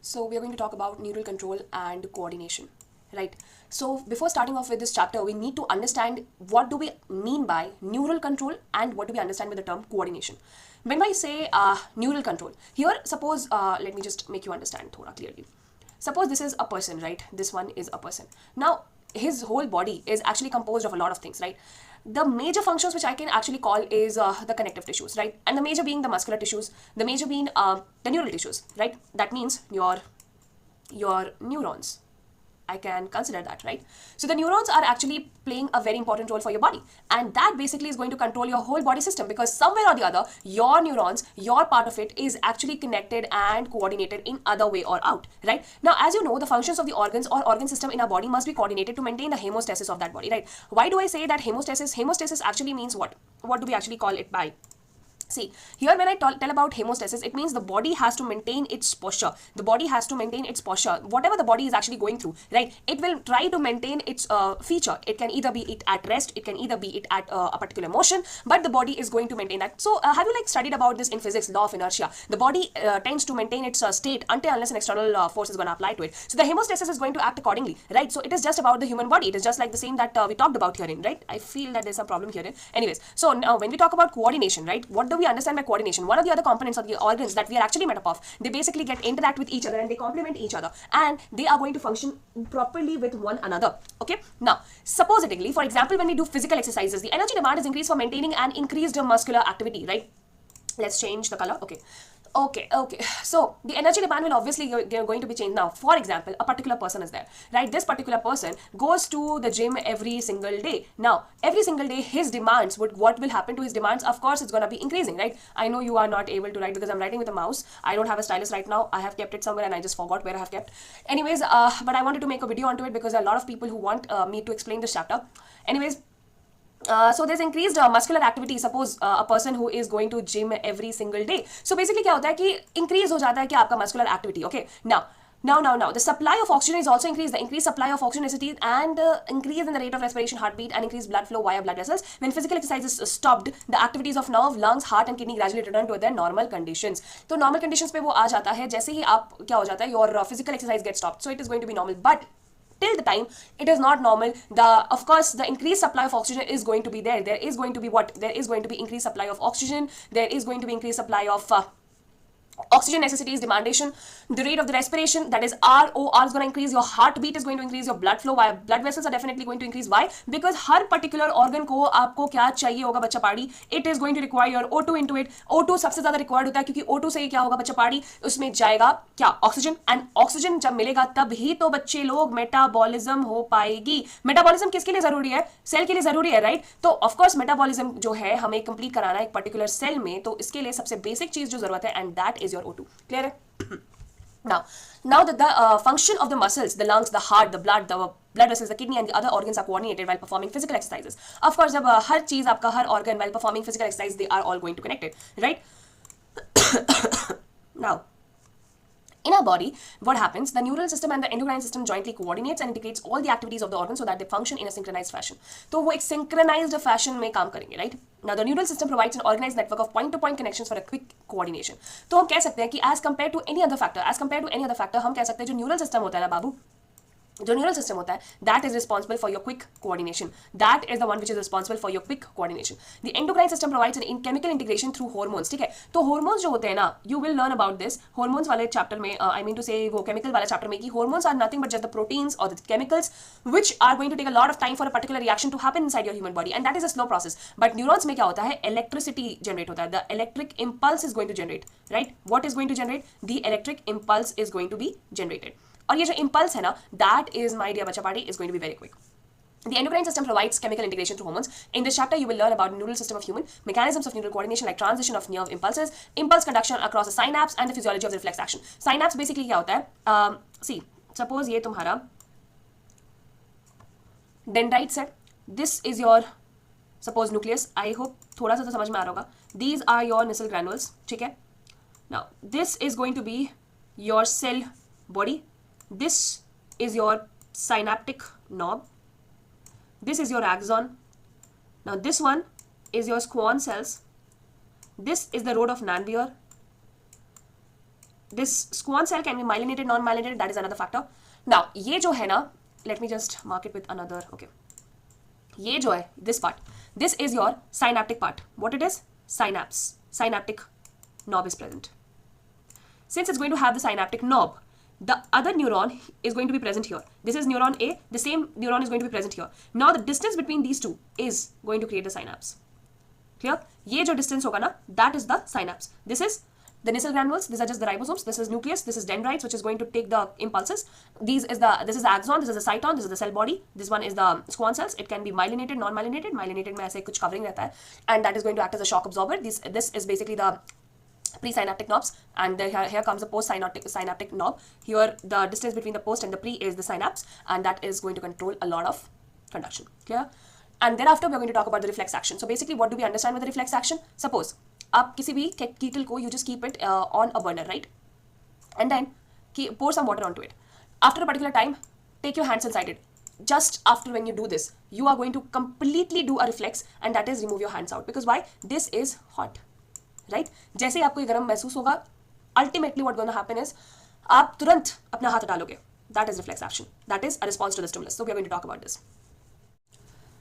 So we are going to talk about neural control and coordination, right? So before starting off with this chapter, we need to understand what do we mean by neural control and what do we understand with the term coordination. When I say neural control, here suppose, let me just make you understand thoda clearly. Suppose this is a person, right? This one is a person. Now, his whole body is actually composed of a lot of things, right? The major functions which I can actually call is the connective tissues, right? And the major being the muscular tissues, the major being the neural tissues, right? That means your neurons. I can consider that, right? So the neurons are actually playing a very important role for your body. And that basically is going to control your whole body system because somewhere or the other, your neurons, your part of it is actually connected and coordinated in other way or out, right? Now, as you know, the functions of the organs or organ system in our body must be coordinated to maintain the hemostasis of that body, right? Why do I say that hemostasis? Hemostasis actually means what? What do we actually call it by? See, here when I tell about hemostasis, it means the body has to maintain its posture. The body has to maintain its posture. Whatever the body is actually going through, right? It will try to maintain its feature. It can either be it at rest, it can either be it at a particular motion, but the body is going to maintain that. So have you studied about this in physics, law of inertia? The body tends to maintain its state until unless an external force is going to apply to it. So the hemostasis is going to act accordingly, right? So it is just about the human body. It is just like the same that we talked about herein, right? I feel that there's a problem herein. Anyways, so now when we talk about coordination, right? What do we understand by coordination? One of the other components of the organs that we are actually made up of, they basically interact with each other and they complement each other and they are going to function properly with one another. Okay. Now, supposedly, for example, when we do physical exercises, the energy demand is increased for maintaining an increased muscular activity, right? Let's change the color. Okay. So the energy demand will obviously going to be changed now. For example, a particular person is there, right? This particular person goes to the gym every single day. Now, every single day, his demands what will happen to his demands? Of course, it's going to be increasing, right? I know you are not able to write because I'm writing with a mouse. I don't have a stylus right now. I have kept it somewhere and I just forgot where I have kept. Anyways, but I wanted to make a video onto it because there are a lot of people who want me to explain this chapter. Anyways, so there's increased muscular activity. Suppose a person who is going to gym every single day. So basically क्या होता है कि increase हो जाता है कि आपका muscular activity. Okay. Now, the supply of oxygen is also increased. The increased supply of oxygen is and increase in the rate of respiration, heartbeat, and increased blood flow via blood vessels. When physical exercise is stopped, the activities of nerve, lungs, heart, and kidney gradually return to their normal conditions. तो normal conditions पे वो आ जाता है जैसे ही आप क्या हो जाता है your physical exercise gets stopped. So it is going to be normal, but till the time it is not normal, of course the increased supply of oxygen is going to be there. There is going to be what? There is going to be increased supply of oxygen. There is going to be increased supply of oxygen necessities, demandation, the rate of the respiration, that is R is going to increase, your heartbeat is going to increase, your blood flow via blood vessels are definitely going to increase. Why? Because her particular organ को आपको क्या चाहिए होगा बच्चा पाड़ी, it is going to require your O2 into it. O2 सबसे ज़्यादा required होता है क्योंकि O2 से ही क्या होगा बच्चा पाड़ी, उसमें जाएगा क्या? ऑक्सीजन. एंड ऑक्सीजन जब मिलेगा तब ही तो बच्चे लोग मेटाबॉलिज्म हो पाएगी. मेटाबॉलिज्म किसके लिए जरूरी है? सेल के लिए जरूरी है, राइट? तो ऑफकोर्स मेटाबॉलिज्म जो है हमें कंप्लीट कराना है एक पर्टिकुलर सेल में, तो इसके लिए सबसे बेसिक चीज जो जरूरत है and that is your O2. Clear? Now the function of the muscles, the lungs, the heart, the blood vessels, the kidney and the other organs are coordinated while performing physical exercises. Of course, जब हर चीज आपका हर organ while performing physical exercise, they are all going to connected, right? Now, in our body, what happens? The neural system and the endocrine system jointly coordinates and integrates all the activities of the organ so that they function in a synchronized fashion. तो वो एक synchronized fashion में काम करेंगे, right? Now, the neural system provides an organized network of point-to-point connections for a quick coordination. तो हम कह सकते हैं कि as compared to any other factor, हम कह सकते हैं जो neural system होता है ना बाबू, जो न्यूरल सिस्टम होता है that is responsible for your quick coordination. That is the one which is responsible for your quick coordination. The endocrine system provides an chemical integration through hormones. ठीक है, तो hormones जो होते हैं ना, you will learn about this. Hormones वाले chapter में, I mean to say वो chemical वाले chapter में कि hormones are nothing but just the proteins or the chemicals which are going to take a lot of time for a particular reaction to happen inside your human body, and that is a slow process. But neurons में क्या होता है? Electricity generate होता है. The electric impulse is going to generate, right? What is going to generate? The electric impulse is going to be generated. और ये जो impulse है ना, that is my dear बच्चा party is going to be very quick. The endocrine system provides chemical integration through hormones. In this chapter, you will learn about the neural system of human, mechanisms of neural coordination like transition of nerve impulses, impulse conduction across the synapse, and the physiology of the reflex action. Synapse basically क्या होता है? See, suppose ये तुम्हारा dendrites है. This is your suppose nucleus. I hope थोड़ा सा तो समझ में आ रहा होगा. These are your Nissl granules. ठीक है? Now, this is going to be your cell body. This is your synaptic knob. This is your axon. Now this one is your Schwann cells. This is the road of Nanvier. this squamous cell can be myelinated, non-myelinated, that is another factor. Now ये जो है ना, let me just mark it with another, okay, ये जो है this part, this is your synaptic part. What it is? Synapse, synaptic knob is present. Since it's going to have the synaptic knob, the other neuron is going to be present here. This is neuron A, the same neuron is going to be present here. Now the distance between these two is going to create the synapse. Clear? ये जो distance होगा ना, that is the synapse. This is the Nissl granules, these are just the ribosomes, this is nucleus, this is dendrites, which is going to take the impulses. This is the axon, this is the cyton, this is the cell body, this one is the Schwann cells. It can be myelinated, non-myelinated. Myelinated में ऐसे कुछ covering रहता है, and that is going to act as a shock absorber. This is basically the presynaptic knobs, and here comes the post-synaptic knob. Here the distance between the post and the pre is the synapse, and that is going to control a lot of conduction. Clear? And thereafter we are going to talk about the reflex action. So basically what do we understand with the reflex action? Suppose आप किसी भी kettle को you just keep it on a burner, right? And then pour some water onto it. After a particular time, take your hands inside it. Just after when you do this, you are going to completely do a reflex, and that is remove your hands out. Because why? This is hot. Right जैसे ही आपको ये गर्म महसूस होगा, ultimately what gonna happen is आप तुरंत अपना हाथ डालोगे. That is reflex action, that is a response to the stimulus. So we are going to talk about this.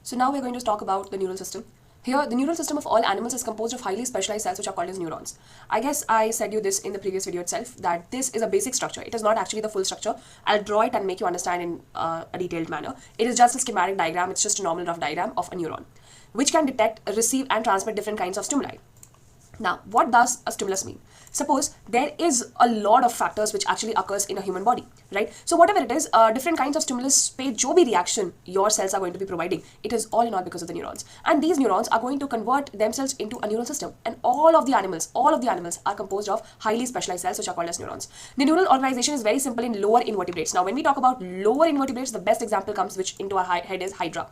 So now we are going to talk about the neural system. Here, the neural system of all animals is composed of highly specialized cells which are called as neurons. I guess I said you this in the previous video itself, that this is a basic structure. It is not actually the full structure. I'll draw it and make you understand in a detailed manner. It is just a schematic diagram. It's just a normal rough diagram of a neuron, which can detect, receive and transmit different kinds of stimuli. Now, what does a stimulus mean? Suppose there is a lot of factors which actually occurs in a human body, right? So whatever it is, different kinds of stimulus पे जो भी reaction your cells are going to be providing, it is all in all because of the neurons. And these neurons are going to convert themselves into a neural system. And all of the animals are composed of highly specialized cells which are called as neurons. The neural organization is very simple in lower invertebrates. Now, when we talk about lower invertebrates, the best example comes which into our head is Hydra.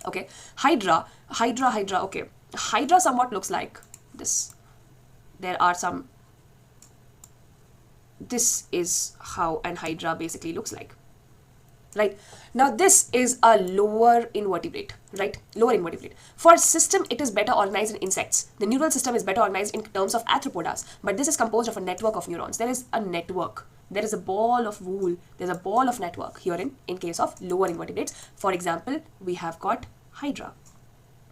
Okay, Hydra. Okay, Hydra somewhat looks like this. There are some, this is how an hydra basically looks like, right? Now this is a lower invertebrate, right? Lower invertebrate. For system, it is better organized in insects. The neural system is better organized in terms of arthropods, but this is composed of a network of neurons. There is a network. There is a ball of wool. There's a ball of network here in case of lower invertebrates. For example, we have got Hydra,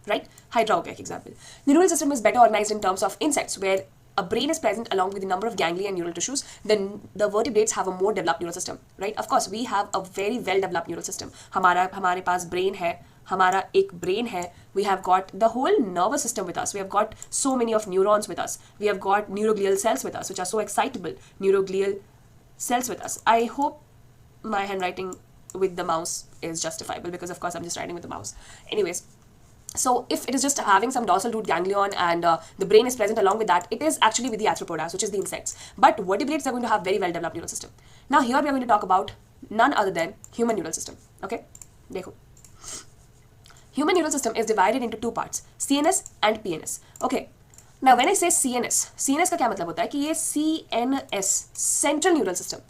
right? Hydra, okay, example. The neural system is better organized in terms of insects, where a brain is present along with the number of ganglia and neural tissues. Then the vertebrates have a more developed neural system, right? Of course, we have a very well developed neural system. हमारे पास brain है, हमारा एक brain है. We have got the whole nervous system with us. We have got so many of neurons with us. We have got neuroglial cells with us, which are so excitable. Neuroglial cells with us. I hope my handwriting with the mouse is justifiable, because of course I'm just writing with the mouse. Anyways. So if it is just having some dorsal root ganglion and the brain is present along with that, it is actually with the arthropods, which is the insects. But vertebrates are going to have very well developed neural system. Now here we are going to talk about none other than human neural system. Okay, देखो. Human neural system is divided into two parts, CNS and PNS. Okay. Now when I say CNS का क्या मतलब होता है कि ये CNS, Central Neural System,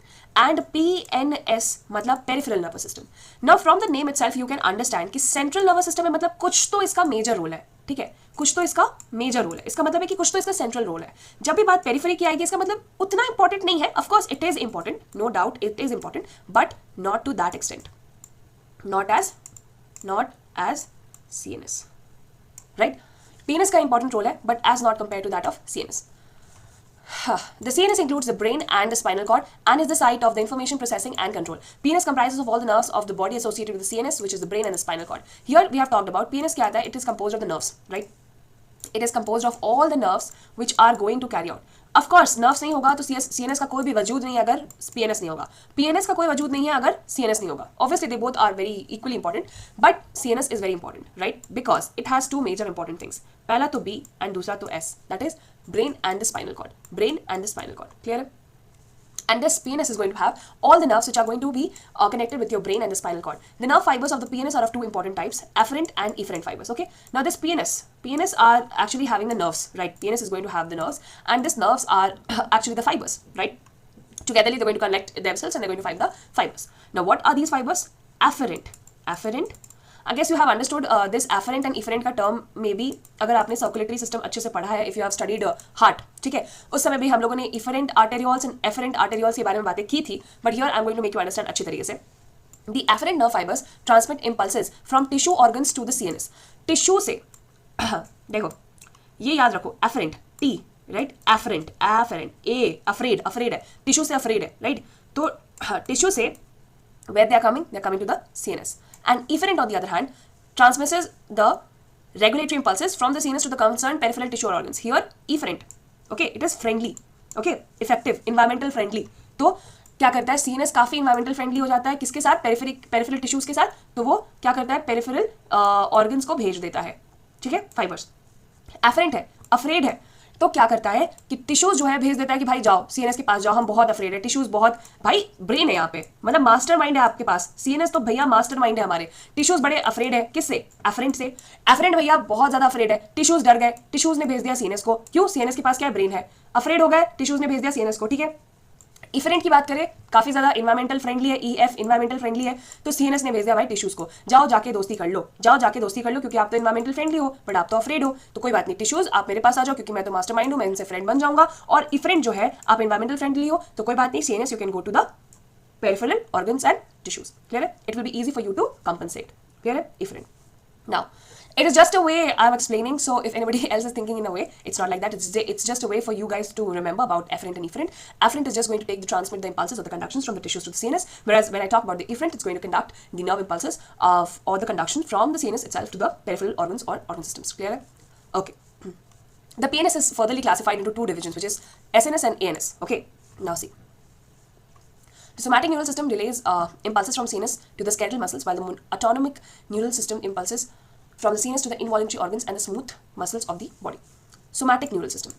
and PNS मतलब Peripheral Nervous System. Now from the name itself you can understand कि Central Nervous System है मतलब कुछ तो इसका major role है, ठीक है? कुछ तो इसका major role है. इसका मतलब है कि कुछ तो इसका central role है. जब भी बात periphery की आएगी, इसका मतलब उतना important नहीं है. Of course it is important, no doubt it is important, but not to that extent. Not as CNS, right? PNS का important role है, but as not compared to that of CNS. The CNS includes the brain and the spinal cord and is the site of the information processing and control. PNS comprises of all the nerves of the body associated with the CNS, which is the brain and the spinal cord. Here we have talked about PNS क्या आता है? It is composed of the nerves, right? It is composed of all the nerves which are going to carry out. Of course, nerves नहीं होगा तो CNS का कोई भी वजूद नहीं है अगर PNS नहीं होगा. PNS का कोई वजूद नहीं है अगर CNS नहीं होगा. Obviously, they both are very equally important, but CNS is very important, right? Because it has two major important things. पहला तो B and दूसरा तो S. That is brain and the spinal cord. Brain and the spinal cord. Clear? And this PNS is going to have all the nerves which are going to be connected with your brain and the spinal cord. The nerve fibers of the PNS are of two important types, afferent and efferent fibers. Okay. Now this PNS are actually having the nerves, right? PNS is going to have the nerves, and these nerves are actually the fibers, right? Togetherly they're going to connect themselves and they're going to find the fibers. Now what are these fibers? Afferent I guess you have understood this afferent and efferent का term में भी, अगर आपने circulatory system अच्छे से पढ़ा है, if you have studied heart, ठीक है, उस समय भी हम लोगों ने efferent arterioles and afferent arterioles के बारे में बातें की थी, but here I am going to make you understand अच्छी तरीके से. The afferent nerve fibers transmit impulses from tissue organs to the CNS. Tissue से देखो, ये याद रखो, afferent, T, right, afferent, afraid है, टिश्यू से afraid है, राइट. तो टिश्यू से where they are coming to the CNS. And efferent on the other hand transmits the regulatory impulses from the CNS to the concerned peripheral tissue or organs. Here efferent, okay, it is friendly, okay, effective, environmental friendly. तो क्या करता है, CNS काफी environmental friendly हो जाता है किसके साथ, पेरिफेरल टिश्यूज के साथ. तो वो क्या करता है, पेरिफेरल ऑर्गन्स को भेज देता है, ठीक है, फाइबर्स. एफरेंट है, अफ्रेड है, तो क्या करता है कि टिश्यूज जो है भेज देता है कि भाई जाओ सीएनएस के पास जाओ, हम बहुत अफ्रेड है, टिश्यूज बहुत, भाई ब्रेन है यहाँ पे, मतलब मास्टर माइंड है आपके पास, सीएनएस तो भैया मास्टर माइंड है हमारे, टिश्यूज बड़े अफ्रेड है, किससे, एफरेंट से. एफरेंट भैया बहुत ज्यादा अफ्रेड है, टिश्यूज डर गए, टिश्यूज ने भेज दिया सीएनएस को, क्यों, सीएनएस के पास क्या है, ब्रेन है, अफ्रेड हो गए, टिश्यूज ने भेज दिया सीएनएस को, ठीक है. इफरेंट की बात करें, काफी ज्यादा इन्वायरमेंटल फ्रेंडली है, ईएफ इन्वायरमेंटल फ्रेंडली है, तो सीएनएस ने भेज दिया भाई टिश्यूज को, जाओ जाके दोस्ती कर लो, क्योंकि आप तो इन्वायरमेंटल फ्रेंडली हो, बट आप तो अफ्रेड हो, तो कोई बात नहीं, टिश्यूज आप मेरे पास आ जाओ, क्योंकि मैं तो मास्टरमाइंड हूं, मैं इनसे फ्रेंड बन जाऊंगा. और इफरेंट जो है, आप इन्वायरमेंटल फ्रेंडली हो, तो कोई बात नहीं, CNS you can go to the peripheral organs and tissues. Clear है, it will be easy for you to compensate. Clear है, efferent. Now, it is just a way I'm explaining, so if anybody else is thinking in a way, it's not like that, it's just a way for you guys to remember about afferent and efferent. Afferent is just going to transmit the impulses or the conductions from the tissues to the CNS, whereas when I talk about the efferent, it's going to conduct the nerve impulses or the conduction from the CNS itself to the peripheral organs or organ systems. Clear? Okay. The PNS is furtherly classified into two divisions, which is SNS and ANS. Okay, now see. The somatic neural system relays impulses from CNS to the skeletal muscles, while the autonomic neural system impulses from the CNS to the involuntary organs and the smooth muscles of the body. Somatic neural system.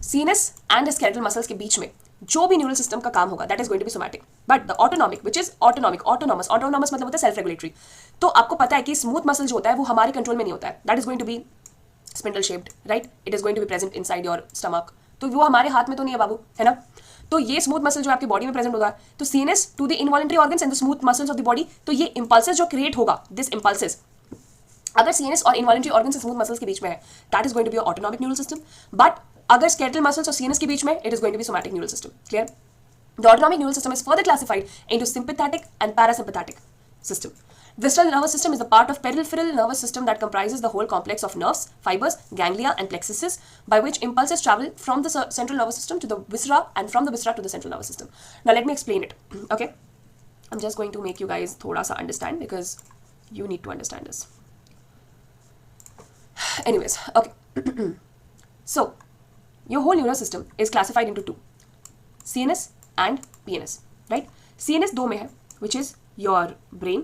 CNS and the skeletal muscles के बीच में जो भी neural system का काम होगा, that is going to be somatic. But the autonomic, which is autonomous मतलब होता है self regulatory. तो आपको पता है कि स्मूथ मसल जो होता है वो हमारे कंट्रोल में नहीं होता है. That is going to be spindle shaped, right? It is going to be present inside your stomach. तो वो हमारे हाथ में तो नहीं है बाबू, है ना. तो ये स्मूथ मसल जो आपकी बॉडी में प्रेजेंट होता है, तो CNS to the involuntary organs and the smooth muscles of the body, तो ये इंपल्सेस जो क्रिएट होगा, दिस इंपल्सेस अगर सीएनएस और इनवॉलंटरी ऑर्गन्स और स्मूथ मसल्स के बीच में है, that is going to be autonomic neural system. But अगर स्केलेटल मसल्स और सीएनएस के बीच में, it is going to be somatic neural system. Clear? The autonomic neural system is further classified into sympathetic and parasympathetic system. Visceral nervous system is the part of peripheral nervous system that comprises the whole complex of nerves, fibers, ganglia and plexuses by which impulses travel from the central nervous system to the viscera and from the viscera to the central nervous system. Now let me explain it. Okay, I'm just going to make you guys thoda sa understand because you need to understand this. Anyways, okay. So your whole neural system is classified into two, CNS and PNS, right? CNS दो में है, which is your brain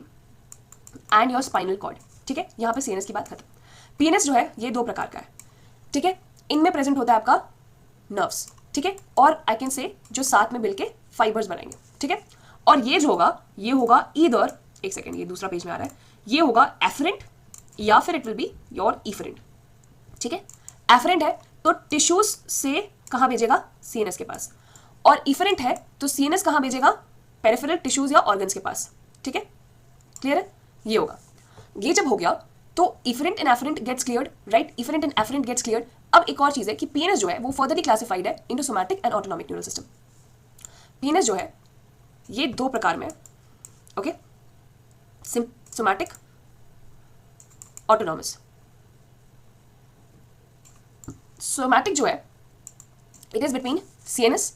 and your spinal cord. ठीक है, यहाँ पे CNS की बात खत्म. PNS जो है ये दो प्रकार का है, ठीक है. इनमें प्रेजेंट होता है आपका नर्व्स, ठीक है, और आई कैन से जो साथ में मिलके फाइबर्स बनाएंगे, ठीक है. और ये जो होगा, ये होगा ईदर, एक सेकेंड, ये दूसरा पेज में आ रहा है, ये होगा एफरेंट या फिर it will be your efferent. ठीक है, एफरेंट है तो टिश्यूज से कहाँ भेजेगा, सीएनएस के पास, और इफरेंट है तो सीएनएस कहाँ भेजेगा, पेरिफेरल टिश्यूज या ऑर्गन्स के पास. ठीक है, क्लियर है, ये होगा. ये जब हो गया तो efferent and afferent gets cleared, right, efferent and afferent gets cleared. अब एक और चीज है कि पीएनएस जो है वो फर्दरली क्लासिफाइड है into somatic and autonomic neural system. PNS जो है ये दो प्रकार में, ओके, सोमैटिक, ऑटोनॉमस. सोमैटिक जो है it is between CNS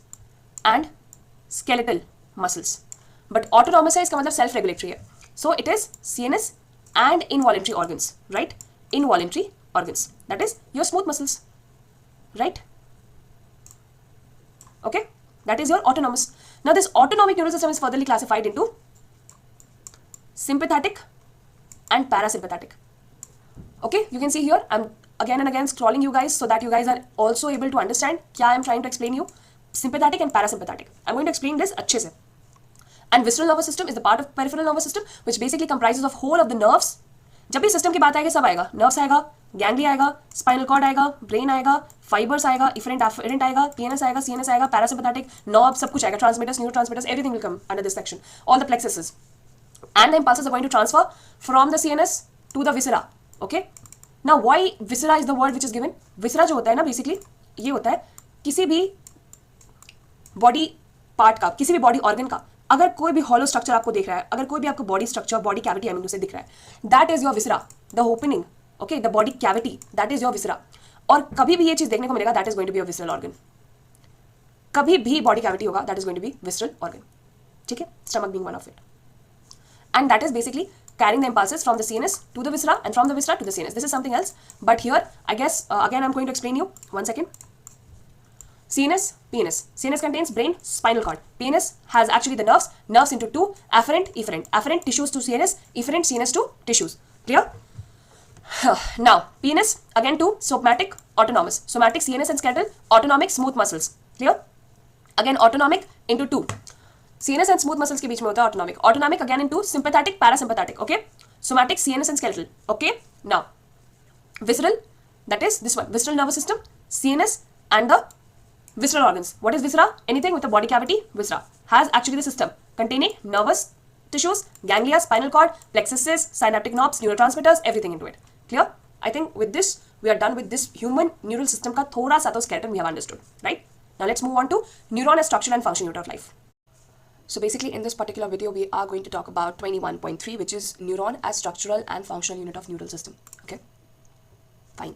and skeletal muscles, but autonomous है, इसका मतलब सेल्फ रेगुलेटरी है. So it is CNS and involuntary organs, right? Involuntary organs, that is your smooth muscles, right? Okay, that is your autonomous. Now this autonomic neural system is furtherly classified into sympathetic and parasympathetic. Okay, you can see here I'm again and again scrolling you guys so that you guys are also able to understand kya I am trying to explain you. Sympathetic and parasympathetic, I'm going to explain this अच्छे से. And visceral nervous system is the part of peripheral nervous system which basically comprises of whole of the nerves. जब भी system की बात आएगी सब आएगा, nerves आएगा, गैंग्लिया आएगा, स्पाइनल कॉर्ड आएगा, ब्रेन आएगा, फाइबर्स आएगा, इफरेंट एफरेंट आएगा, पीएनएस आएगा, सीएनएस आएगा, पैरासिम्पैथेटिक, नर्व, सब कुछ आएगा, transmitters, neurotransmitters, everything will come under this section, all the plexuses. and the impulses are going to transfer from the CNS to the viscera. Okay, now why viscera is the word which is given? Viscera जो होता है ना basically ये होता है किसी भी body part का, किसी भी बॉडी ऑर्गन का अगर कोई भी हॉलो स्ट्रक्चर आपको दिख रहा है, अगर कोई भी आपको body structure, body cavity I mean से दिख रहा है, that is your viscera, the opening, okay, the body cavity, that is your viscera. और कभी भी ये चीज देखने को मिलेगा, that is going to be your visceral organ. कभी भी बॉडी कैविटी होगा, that is going to be visceral organ. ठीक है, stomach being one of it. And that is basically carrying the impulses from the CNS to the viscera and from the viscera to the CNS. This is something else, but here I guess again I'm going to explain you. One second. CNS, PNS. CNS contains brain, spinal cord. PNS has actually the nerves. Nerves into two: afferent, efferent. Afferent tissues to CNS, efferent CNS to tissues. Clear? Now PNS again to somatic, autonomous. Somatic CNS and skeletal, autonomic smooth muscles. Clear? Again autonomic into two. CNS and smooth muscles के बीच में होता है autonomic. Autonomic again into sympathetic, parasympathetic. Okay? Somatic, CNS and skeletal. Okay? Now, visceral, that is this one, visceral nervous system, CNS and the visceral organs. What is viscera? Anything with a body cavity, viscera. Has actually the system containing nervous tissues, ganglia, spinal cord, plexuses, synaptic knobs, neurotransmitters, everything into it. Clear? I think with this, we are done with this human neural system का थोड़ा सा तो skeleton we have understood. Right? Now let's move on to neuron as structure and function unit of life. So basically in this particular video we are going to talk about 21.3, which is neuron as structural and functional unit of neural system. Okay, fine.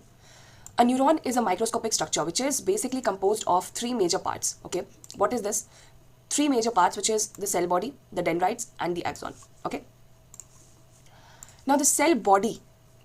A neuron is a microscopic structure which is basically composed of three major parts. Okay, what is this? Three major parts, which is the cell body, the dendrites and the axon. Okay, now the cell body,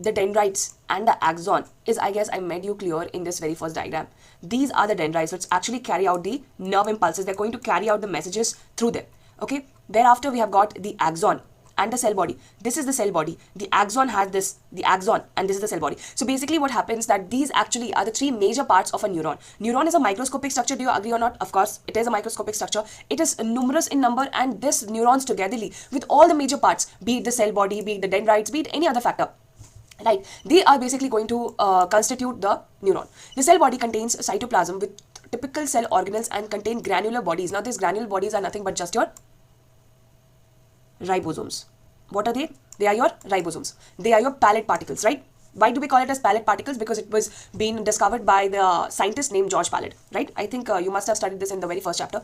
the dendrites and the axon is, I guess I made you clear in this very first diagram. These are the dendrites which actually carry out the nerve impulses. They're going to carry out the messages through them. Okay, thereafter we have got the axon and the cell body. This is the cell body. The axon has this, the axon, and this is the cell body. So basically what happens that these actually are the three major parts of a neuron. Neuron is a microscopic structure. Do you agree or not? Of course, it is a microscopic structure. It is numerous in number, and this neurons togetherly with all the major parts, be it the cell body, be it the dendrites, be it any other factor, right, they are basically going to constitute the neuron. The cell body contains cytoplasm with typical cell organelles and contain granular bodies. Now these granular bodies are nothing but just your ribosomes. What are they? They are your ribosomes. They are your pallet particles, right? Why do we call it as pallet particles? Because it was being discovered by the scientist named George Pallet, right? I think you must have studied this in the very first chapter.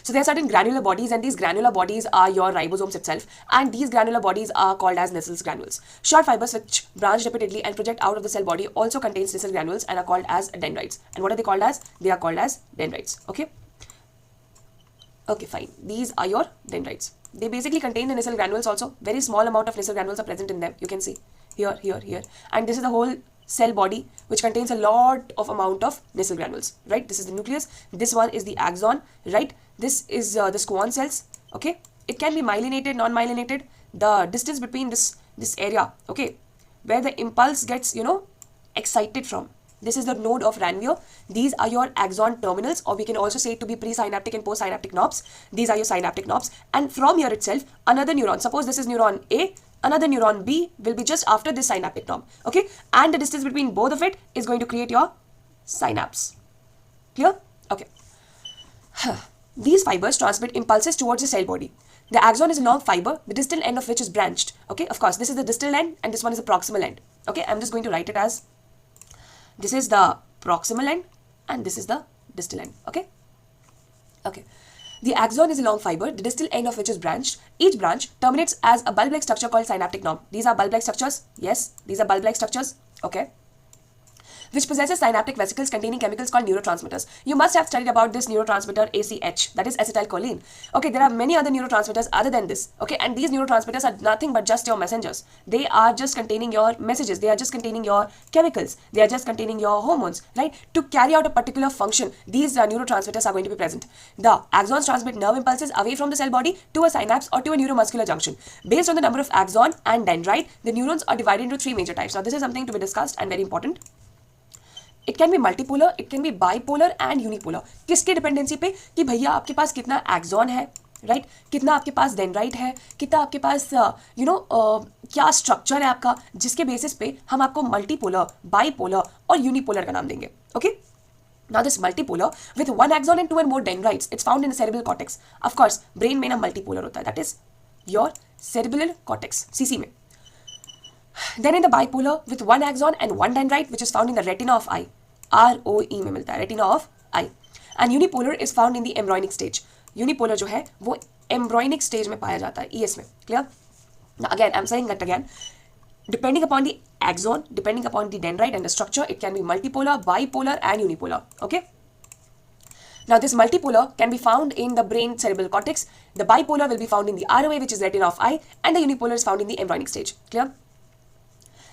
So there are certain granular bodies, and these granular bodies are your ribosomes itself, and these granular bodies are called as Nissls granules. Short fibers which branch repeatedly and project out of the cell body also contains Nissl granules and are called as dendrites. And what are they called as? They are called as dendrites. Okay? Okay, fine. These are your dendrites. They basically contain the Nissl granules also. Very small amount of Nissl granules are present in them. You can see here, here, here. And this is the whole cell body which contains a lot of amount of Nissl granules, right? This is the nucleus. This one is the axon, right? This is the Schwann cells, okay? It can be myelinated, non-myelinated. The distance between this area, okay, where the impulse gets, excited from. This is the node of Ranvier. These are your axon terminals, or we can also say it to be presynaptic and postsynaptic knobs. These are your synaptic knobs. And from here itself, another neuron, suppose this is neuron A, another neuron B will be just after this synaptic knob. Okay? And the distance between both of it is going to create your synapse. Clear? Okay. These fibers transmit impulses towards the cell body. The axon is a long fiber, the distal end of which is branched. Okay? Of course, this is the distal end and this one is the proximal end. Okay? I'm just going to write it as this is the proximal end and this is the distal end. Okay? Okay. The axon is a long fiber, the distal end of which is branched. Each branch terminates as a bulb-like structure called synaptic knob. These are bulb-like structures. Yes, these are bulb-like structures. Okay. Which possesses synaptic vesicles containing chemicals called neurotransmitters. You must have studied about this neurotransmitter ACH, that is acetylcholine. Okay, there are many other neurotransmitters other than this. Okay, and these neurotransmitters are nothing but just your messengers. They are just containing your messages. They are just containing your chemicals. They are just containing your hormones, right? To carry out a particular function, these neurotransmitters are going to be present. The axons transmit nerve impulses away from the cell body to a synapse or to a neuromuscular junction. Based on the number of axon and dendrite, the neurons are divided into three major types. Now, this is something to be discussed and very important. It can be multipolar, it can be bipolar and unipolar. किसके dependency पे कि भैया आपके पास कितना axon है, right, कितना आपके पास dendrite है, कितना आपके पास क्या स्ट्रक्चर है आपका, जिसके बेसिस पे हम आपको मल्टीपोलर, बाइपोलर और यूनिपोलर का नाम देंगे. Okay. Now this multipolar with one axon and two and more dendrites, it's found in the cerebral cortex. Of course, brain में ना multipolar होता है. That is your cerebral cortex, CC में. Then in the bipolar with one axon and one dendrite which is found in the retina of eye, ROE में मिलता है, retina of eye. And unipolar is found in the embryonic stage. Unipolar जो है वो embryonic stage में पाया जाता है, ES में. Clear? Now again, I'm saying that again. Depending upon the axon, depending upon the dendrite and the structure, it can be multipolar, bipolar, and unipolar. Okay. Now this multipolar can be found in the brain cerebral cortex. The bipolar will be found in the ROA, which is retina of eye, and the unipolar is found in the embryonic stage. Clear?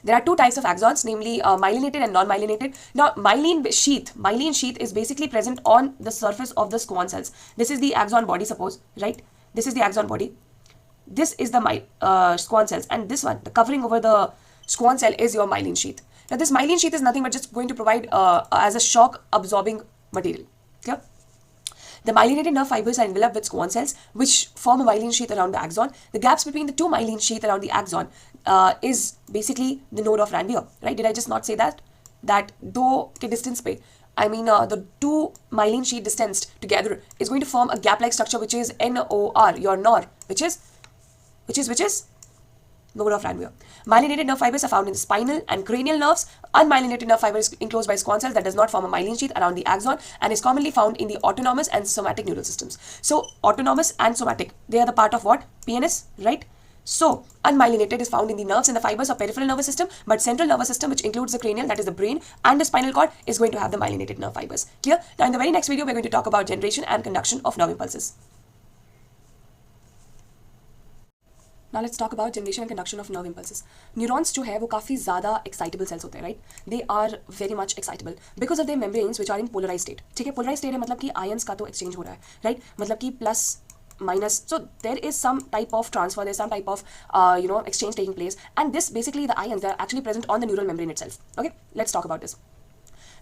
There are two types of axons, namely myelinated and non-myelinated. Now, myelin sheath is basically present on the surface of the squamous cells. This is the axon body, suppose, right? This is the axon body. This is the squamous cells, and this one, the covering over the squamous cell, is your myelin sheath. Now, this myelin sheath is nothing but just going to provide as a shock-absorbing material. Clear? The myelinated nerve fibers are enveloped with squamous cells, which form a myelin sheath around the axon. The gaps between the two myelin sheath around the axon is basically the node of Ranvier, right? Did I just not say that? That दो के distance पे, I mean the two myelin sheath distanced together is going to form a gap-like structure, which is NOR, your NOR, which is node of Ranvier. Myelinated nerve fibers are found in the spinal and cranial nerves. Unmyelinated nerve fiber is enclosed by squamous cells that does not form a myelin sheath around the axon and is commonly found in the autonomous and somatic neural systems. So autonomous and somatic, they are the part of what? PNS, right? So unmyelinated is found in the nerves and the fibers of peripheral nervous system, but central nervous system, which includes the cranial, that is the brain, and the spinal cord, is going to have the myelinated nerve fibers. Clear? Now in the very next video, we're going to talk about generation and conduction of nerve impulses. Now let's talk about generation and conduction of nerve impulses. Neurons जो है वो काफ़ी ज़्यादा excitable cells होते हैं, right? They are very much excitable because of their membranes which are in polarized state. ठीक है, polarized state है मतलब कि ions का तो exchange हो रहा है, right? मतलब कि plus minus, so there is some type of transfer, there's some type of exchange taking place, and this basically the ions, they are actually present on the neural membrane itself. Okay, let's talk about this.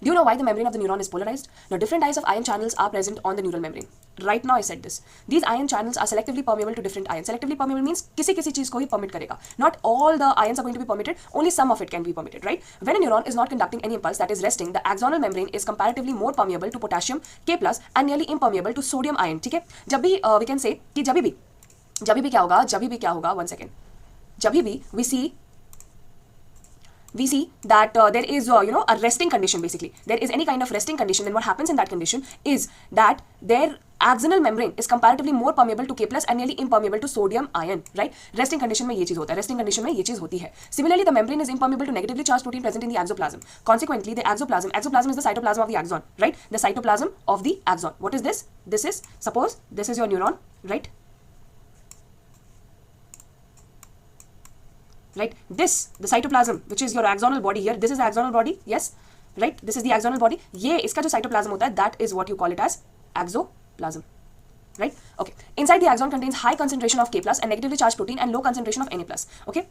Do you know why the membrane of the neuron is polarized? Now, different types of ion channels are present on the neural membrane. Right now, I said this. These ion channels are selectively permeable to different ions. Selectively permeable means किसी चीज को ही permit करेगा. Not all the ions are going to be permitted. Only some of it can be permitted, right? When a neuron is not conducting any impulse, that is resting, the axonal membrane is comparatively more permeable to potassium, K+, and nearly impermeable to sodium ion. ठीक है? जब भी we can say कि जब भी क्या होगा? 1 second. जब भी we see that there is a resting condition. Basically there is any kind of resting condition, then what happens in that condition is that their axonal membrane is comparatively more permeable to K+ and nearly impermeable to sodium ion, right? Resting condition में ये चीज होता है, resting condition में ये चीज होती है. Similarly, the membrane is impermeable to negatively charged protein present in the axoplasm. Consequently, the axoplasm is the cytoplasm of the axon, right? The cytoplasm of the axon. What is this? This is, suppose this is your neuron, right? Right, this, the cytoplasm, which is your axonal body here, this is the axonal body, yes, right, this is the axonal body, ये इसका जो cytoplasm होता है, that is what you call it as axoplasm, right? Okay, inside the axon contains high concentration of K+ and negatively charged protein and low concentration of Na+, okay?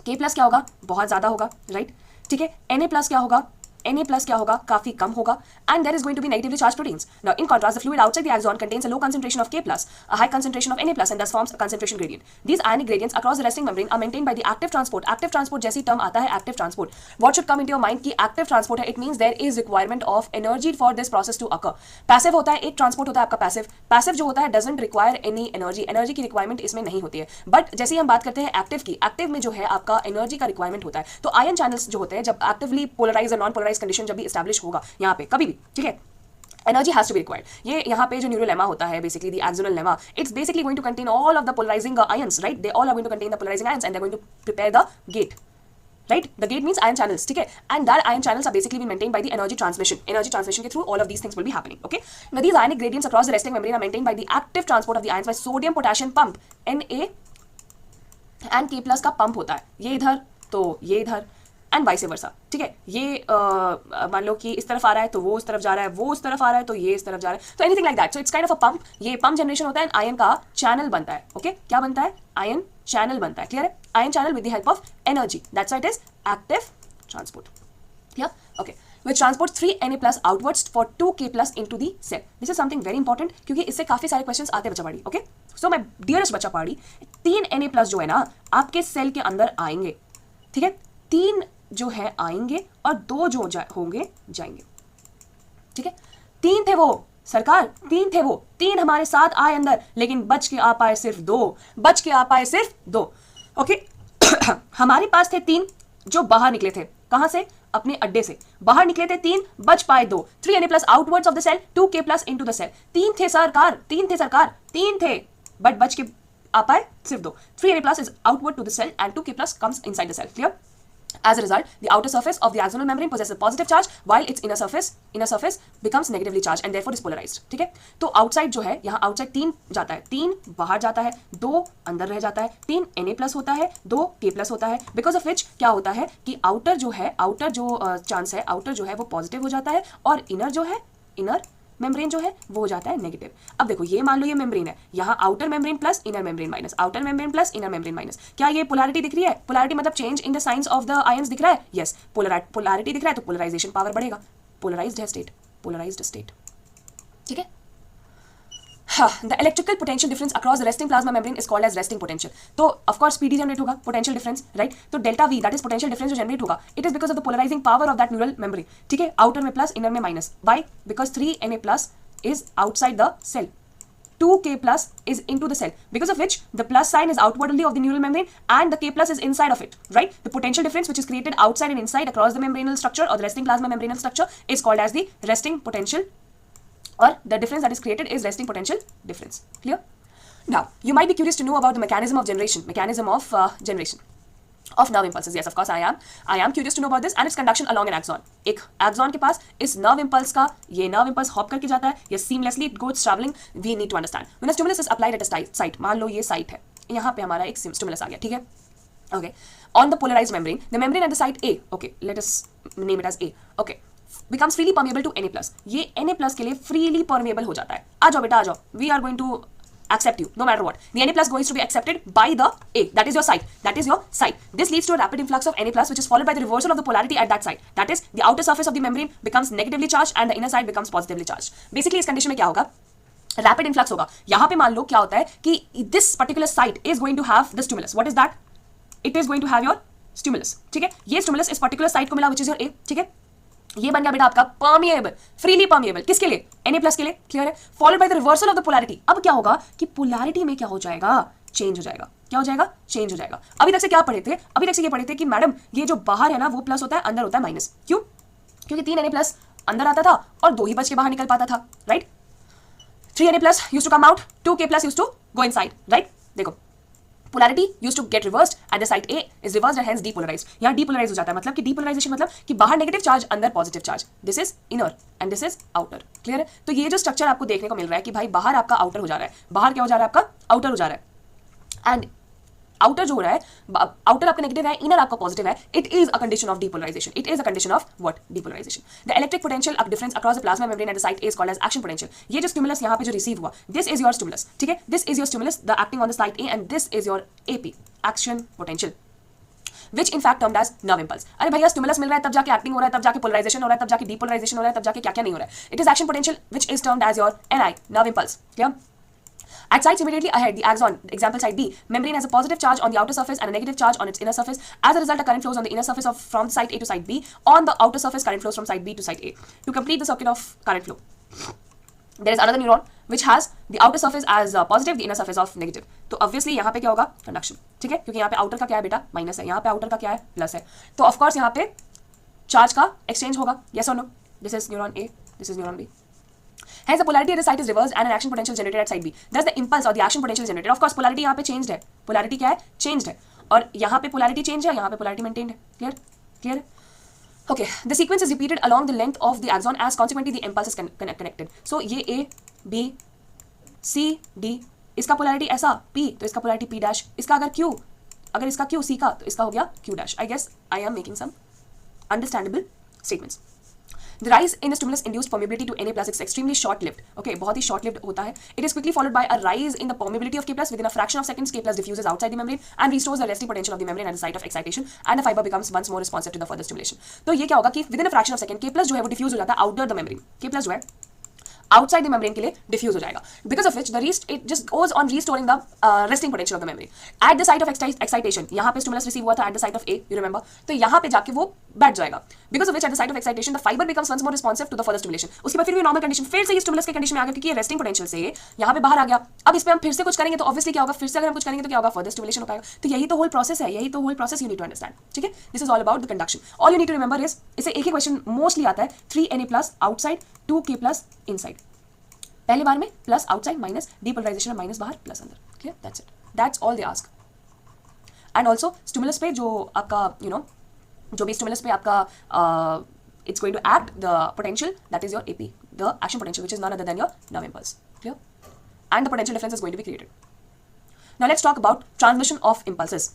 K+ क्या होगा? बहुत ज़्यादा होगा, right? ठीक है, Na+ क्या होगा? Na+ क्या होगा? काफी कम होगा, and there is going to be negatively charged proteins. Now, in contrast, the fluid outside the axon contains a low concentration of K+, a high concentration of Na+, and thus forms a concentration gradient. These ionic gradients across the resting membrane are maintained by the active transport. Active transport जैसी term आता है, active transport. What should come into your mind कि active transport है? It means there is requirement of energy for this process to occur. Passive होता है, एक transport होता है आपका passive. Passive जो होता है doesn't require any energy. Energy की requirement इसमें नहीं होती है. But जैसे ही हम बात करते हैं active की, active में जो है आपका energy का requirement होता है. तो ion channels जो होते हैं जब actively polarized और non-polarized condition जब भी establish होगा यहाँ पे कभी भी, ठीक है, energy has to be required. ये यहाँ पे जो neural lemma होता है, basically the axonal lemma, it's basically going to contain all of the polarizing ions, right? They all are going to contain the polarizing ions and they're going to prepare the gate, right? The gate means ion channels, ठीक है, and that ion channels are basically being maintained by the energy transmission. Energy transmission के through all of these things will be happening, okay? Now these ionic gradients across the resting membrane are maintained by the active transport of the ions by sodium potassium pump, Na and K+ का pump होता है, ये इधर तो ये इधर, and vice versa, ठीक है, ये मान लो कि इस तरफ आ रहा है तो वो उस तरफ जा रहा है, वो उस तरफ आ रहा है तो ये इस तरफ जा रहा है, तो anything like that. So it's kind of a pump. ये पंप जनरेशन होता है, आयन का चैनल बनता है, ओके? क्या बनता है? आयन चैनल बनता है, क्लियर है? Ion channel with the help of energy, that's why it is active transport. या okay, which transports 3 Na+ outwards for 2 K+ into the cell. This is something very important क्योंकि इससे काफी सारे questions आते हैं बच्चा पहाड़ी, ओके? सो माय डियरेस्ट बच्चा पहाड़ी, 3 Na+ जो है ना आपके सेल के अंदर आएंगे, ठीक है? 3 जो है आएंगे और 2 जो होंगे जाएंगे, ठीक है? 3 थे वो सरकार 3 थे, वो 3 हमारे साथ आए अंदर, लेकिन बच के आ पाए सिर्फ 2, बच के आ पाए सिर्फ 2। ओके हमारे पास थे 3 जो बाहर निकले थे, कहां से? अपने अड्डे से बाहर निकले थे 3, बच पाए 2। 3Na plus outwards of the cell, 2K plus into the cell. 3 थे सरकार, 3 थे, बट बच के आ पाए सिर्फ 2। 3Na plus is outward to the cell and 2K plus comes inside the cell. Clear? As a result, the outer surface of the axonal membrane possesses a positive charge, while its inner surface becomes negatively charged and therefore is polarized. ठीक है? तो outside जो है, यहाँ outside 3 जाता है, 3 बाहर जाता है, 2 अंदर रह जाता है, 3 Na plus होता है, 2 K plus होता है, because of which क्या होता है कि outer जो chance है, outer जो है वो positive हो जाता है, और inner जो है, inner मेम्ब्रेन जो है वो हो जाता है नेगेटिव। अब देखो ये मान लो ये मेम्ब्रेन है, यहाँ outer membrane plus inner membrane minus, outer membrane plus inner membrane minus. क्या ये पोलैरिटी दिख रही है? पोलैरिटी मतलब change in the science of the ions दिख रहा है? यस, पोलैरिटी दिख रहा है तो पोलराइजेशन पावर बढ़ेगा, पोलराइज्ड है स्टेट, पोलराइज्ड स्टेट। ठीक है, the electrical potential difference across the resting plasma membrane is called as resting potential. तो of course PD generate होगा, potential difference, right? तो delta V that is potential difference जो generate होगा, it is because of the polarizing power of that neural membrane. ठीक है, outer में plus, inner में minus. Why? Because 3Na plus is outside the cell, 2K plus is into the cell, because of which the plus sign is outwardly of the neural membrane and the K plus is inside of it, right? The potential difference which is created outside and inside across the membranal structure or the resting plasma membranal structure is called as the resting potential, or the difference that is created is resting potential difference. Clear? Now, you might be curious to know about the mechanism of generation of nerve impulses. Yes, of course I am curious to know about this and its conduction along an axon. एक axon के पास इस nerve impulse का ये nerve impulse hop करके जाता है, ये seamlessly it goes traveling. We need to understand. When a stimulus is applied at a site, मान लो ये site है, यहाँ पे हमारा एक stimulus आ गया, ठीक है? Okay. On the polarized membrane, the membrane at the site A, okay, let us name it as A, okay, becomes freely permeable to Na plus. ये Na plus के लिए freely permeable हो जाता है। आ जाओ बेटा आ जाओ, we are going to accept you no matter what. The Na plus going to be accepted by the A, that is your site. This leads to a rapid influx of Na plus which is followed by the reversal of the polarity at that site. That is, the outer surface of the membrane becomes negatively charged and the inner side becomes positively charged. Basically इस condition में क्या होगा? Rapid influx होगा। यहाँ पे मान लो क्या होता है कि this particular site is going to have the stimulus. What is that? It is going to have your stimulus. ठीक है, ये स्टिमुलस इस पर्टिकुलर साइट को मिला विच इज योर ए। ठीक है, ये बन गया बेटा आपका परमिएबल, फ्रीली परमिएबल। किसके लिए? Na प्लस के लिए। क्लियर है? Followed by the reversal of the polarity. अब क्या होगा कि पोलैरिटी में क्या हो जाएगा? चेंज हो जाएगा। क्या हो जाएगा? चेंज हो जाएगा। अभी तक से क्या पढ़े थे? अभी तक से ये पढ़े थे कि मैडम ये जो बाहर है ना वो प्लस होता है, अंदर होता है माइनस। क्यों? क्योंकि 3 Na प्लस अंदर आता था और 2 ही बच के बाहर निकल पाता था, right? 3 Na plus used to come out, 2K plus used to go inside, right? देखो, polarity used to get reversed at the site A is reversed and hence depolarized. यहाँ depolarize हो जाता है, मतलब कि depolarization मतलब कि बाहर नेगेटिव चार्ज अंदर positive charge. This is inner and this is outer. Clear है? तो ये जो स्ट्रक्चर आपको देखने को मिल रहा है कि भाई बाहर आपका आउटर हो जा रहा है, बाहर क्या हो जा रहा है आपका? आउटर हो जा रहा है। एंड आउटर जो हो रहा है, आउटर आपका नेगेटिव है, इनर आपका पॉजिटिव है। It is a condition of depolarisation. It is a condition of what? Depolarisation. The electric potential difference across the plasma membrane at the site A is called as action potential. ये जो stimulus यहाँ पे जो receive हुआ, this is your stimulus. ठीक है, this is your stimulus the acting on the site A and this is your AP, action potential, which in fact termed as nerve impulse. अरे भैया स्टिमुलस मिल रहा है तब जाके एक्टिंग हो रहा है, तब जाके पोलराइजेशन हो रहा है, तब जाके डीपोलराइजेशन हो रहा है, तब जाके क्या क्या नहीं हो रहा है। It is action potential which is termed as your NI, nerve impulse. Clear? At sites immediately ahead, the axon, example site B, membrane has a positive charge on the outer surface and a negative charge on its inner surface. As a result, a current flows on the inner surface from site A to site B. On the outer surface, current flows from site B to site A. To complete the circuit of current flow, there is another neuron which has the outer surface as positive, the inner surface of negative. तो obviously यहाँ पे क्या होगा? Conduction. ठीक है, क्योंकि यहाँ पे आउटर का क्या है बेटा? माइनस है, यहाँ पे आउटर का क्या है? प्लस है। तो ऑफ कोर्स यहाँ पे चार्ज का एक्सचेंज होगा। yes or no? This is neuron A, this is neuron B. Hence the polarity at the site is reversed and an action potential generated at site B. Thus the impulse or the action potential is generated. Of course polarity यहाँ पे changed है। polarity क्या है? changed है। और यहाँ पे polarity change है, यहाँ पे polarity maintained है। clear? clear? Okay, the sequence is repeated along the length of the axon as consequently the impulse is connected. So ये A, B, C, D, इसका polarity ऐसा P, तो इसका polarity P dash, इसका अगर Q, अगर इसका Q C का, तो इसका हो गया Q dash. I guess I am making some understandable statements. The rise in the stimulus induced permeability to Na plus is extremely short-lived. Okay, बहुत ही short-lived होता है. It is quickly followed by a rise in the permeability of K plus. Within a fraction of seconds, K plus diffuses outside the membrane and restores the resting potential of the membrane at the site of excitation, and the fiber becomes once more responsive to the further stimulation. तो ये क्या होगा कि within a fraction of second, K plus जो है वो diffuse हो जाता है outer the membrane. K plus जो है आउटसाइड द मेम्ब्रेन के लिए डिफ्यूज हो जाएगा, because of which the rest it just goes on restoring the resting potential of the membrane at the site of excitation. यहाँ पे स्टिमुलस रिसीव हुआ था at the site of A, you remember, तो यहाँ पे जाके वो बैठ जाएगा, because of which at the site of excitation the fibre becomes once more responsive to the further stimulation. उसके बाद फिर भी नॉर्मल कंडीशन, फिर से ये स्टिमुलस के कंडीशन में आ गया, क्योंकि ये रेस्टिंग पोटेंशियल से यहाँ पे बाहर आ गया। अब इस पे हम फिर से कुछ करेंगे तो ऑब्वियसली क्या होगा, फिर से अगर हम कुछ करेंगे तो क्या होगा, फर्दर स्टिमुलेशन हो पाएगा। तो यही तो होल प्रोसेस है, यही तो whole process you need to understand, ठीक है। This is all about the conduction. All you need to remember is, इसे एक ही क्वेश्चन मोस्टली आता है, 3Na+ आउटसाइड 2K+ इनसाइड। पहले बार में plus outside minus depolarisation, minus बाहर प्लस अंदर, clear, that's it, that's all they ask. And also stimulus पे जो आपका जो भी स्टिमुलस पे आपका it's going to act the potential, that is your AP, the action potential, which is none other than your nerve impulse, clear, and the potential difference is going to be created. Now let's talk about transmission of impulses.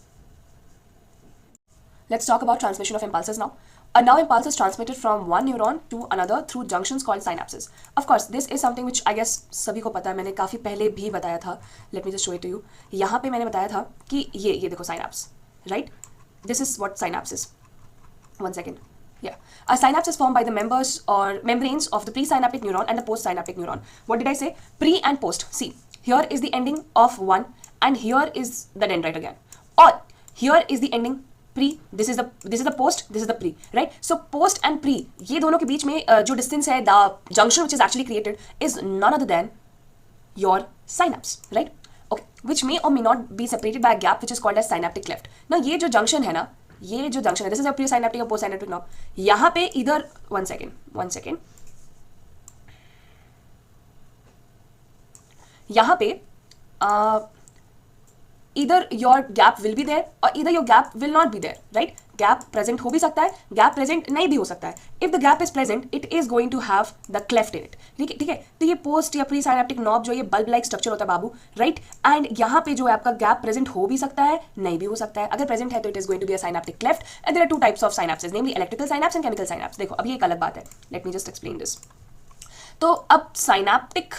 Let's talk about transmission of impulses now. A nerve impulse is transmitted from one neuron to another through junctions called synapses. Of course, this is something which I guess सभी को पता है, मैंने काफ़ी पहले भी बताया था. Let me just show it to you. यहाँ पे मैंने बताया था कि ये देखो synapse, right? This is what synapse is. One second. Yeah, a synapse is formed by the members or membranes of the presynaptic neuron and the postsynaptic neuron. What did I say? Pre and post. See, here is the ending of one, and here is the dendrite again. Or here is the ending pre. This is the post. This is the pre. Right? So post and pre, ये दोनों के बीच में जो distance है, the junction which is actually created is none other than your synapse. Right? Okay. Which may or may not be separated by a gap which is called as synaptic cleft. Now ये जो junction है ना, ये जो junction है, this is a pre synaptic और post synaptic nerve, यहाँ पे इधर वन सेकेंड यहाँ पे इधर your gap will be there और इधर your gap will not be there, right? Gap present हो भी सकता है, गैप प्रेजेंट नहीं भी हो सकता है. If the gap is present it is going to have the cleft in it. ठीक है. तो ये पोस्ट या प्री साइनेप्टिक नॉब जो ये बल्ब लाइक स्ट्रक्चर होता है बाबू, राइट? एंड यहाँ पे जो है आपका गैप प्रेजेंट हो भी सकता है, नहीं भी हो सकता है. अगर प्रेजेंट है तो it is going to be a synaptic cleft. And there are two types of synapses, namely electrical synapse and chemical synapse. देखो अब ये एक अलग बात है, let me just explain this. तो अब साइनेप्टिक